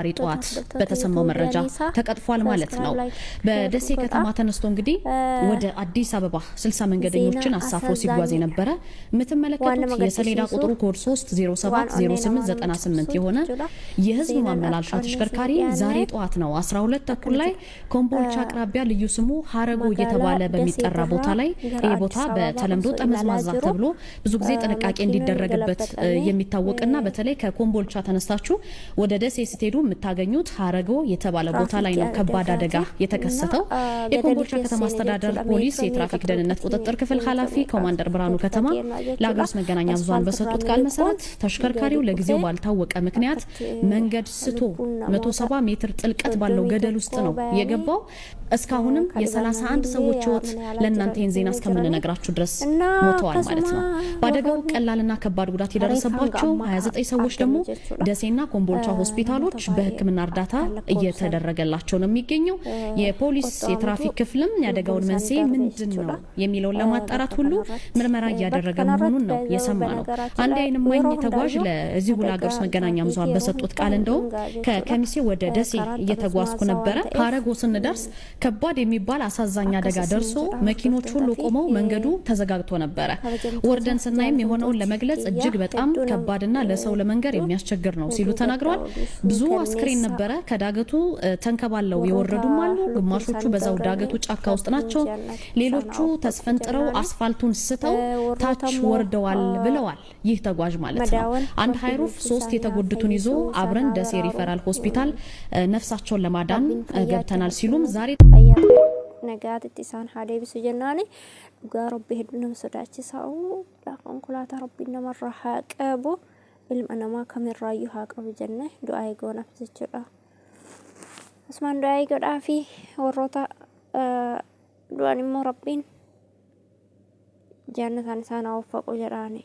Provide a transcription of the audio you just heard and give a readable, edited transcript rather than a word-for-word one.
ሪጧት በተሰማው መረጃ ተቀጥፏል ማለት ነው። በደሴ ከተማ ተነስቶ እንግዲህ ወደ አዲስ አበባ 60 መንገደኞችን አሳፍሮ ሲጓዝ የነበረ የምትመለከቱት የሰሌዳ ቁጥሩ ኮድ 3070898 የሆነ የህዝብ ማመላለሻ ተሽከርካሪ ዛሬ ጧት ነው 12 ተኩል ላይ ኮምቦልቻ አቅራቢያ ልዩ ስሙ ሀረጎ እየተባለ በሚጠራ ቦታ ላይ ይሄ ቦታ በተለምዶ ጠመዝማዛ ተብሎ ብዙ ጊዜ ጥንቃቄ እንዲደረግበት የሚታወቅና በተለይ ከኮምቦልቻ ተነስታችሁ ወደ ደሴ ስትሄዱ የምታገኙት ሀረጎ የተባለ ቦታ ላይ ነው ከባድ አደጋ የተከሰተው። የኮምቦልቻ ከተማ አስተዳደር ፖሊስ የትራፊክ ደህንነት ቁጥጥር ክፍል ኃላፊ ኮማንደር ብርሃኑ ከተማ ለሀገር ውስጥ መገናኛ ብዙሃን በሰጡት ቃል መሰረት ተሽከርካሪው ለጊዜው ባልታወቀ ምክንያት መንገድ ስቶ 170 ሜትር ጥልቀት ባለው ገደል ውስጥ ነው የገባው። እስካሁንም የ31 ሰዎች ህይወት ለእናንተ ይህን ዜና እስከምንነግራችሁ ድረስ ሞተዋል ማለት ነው። በአደጋው ቀላልና ከባድ ጉዳት የደረሰባቸው 29 ሰዎች ደግሞ ደሴና ኮምቦልቻ ሆስፒታሎች በሕክምና እርዳታ እየተደረገላቸው ነው የሚገኘው። የፖሊስ የትራፊክ ክፍልም ያደጋውን መንስኤ ምንድነው የሚለውን ለማጣራት ሁሉ ምርመራ እያደረገ መሆኑን ነው የሰማነው። አንድ አይን እማኝ ተጓዥ ለዚሁ ለሀገር ውስጥ መገናኛ ብዙሃን በሰጡት ቃል እንደው ከከሚሴ ወደ ደሴ እየተጓዝኩ ነበረ። ሀረጎ ስንደርስ ከባድ የሚባል አሳዛኝ አደጋ ደርሶ መኪኖች ሁሉ ቆመው መንገዱ ተዘጋግቶ ነበረ። ወርደን ስናይም የሆነውን ለመግለጽ እጅግ በጣም ከባድና ለሰው ለመንገር የሚያስቸግር ነው ሲሉ ተናግረዋል። ብዙ አስክሬን ነበረ ከዳገቱ ተንከባለው የወረዱም አሉ። ግማሾቹ በዛው ዳገቱ ጫካ ውስጥ ናቸው። ሌሎቹ ተስፈንጥረው አስፋልቱን ስተው ታች ወርደዋል ብለዋል። ይህ ተጓዥ ማለት ነው። አንድ ሃይሩፍ 3 የተጎዱትን ይዞ አብረን ደሴ ሪፈራል ሆስፒታል ነፍሳቸውን ለማዳን ገብተናል ሲሉም ዛሬ ነጋት ኢትሳን ሀዴ ቢሱ ጀናኒ ዱጋ ረቢ ሄዱና መስዳችሳው ላኮንኩላታ ረቢ ነመራሃ ቀቡ ilma kamiraayu haa qabu jenne du'aa goonaaf jechuudha. Asmaan du'aa godhaa fi warroota du'an immoo rabbiin jannatan isaan waffaqu jedhaani.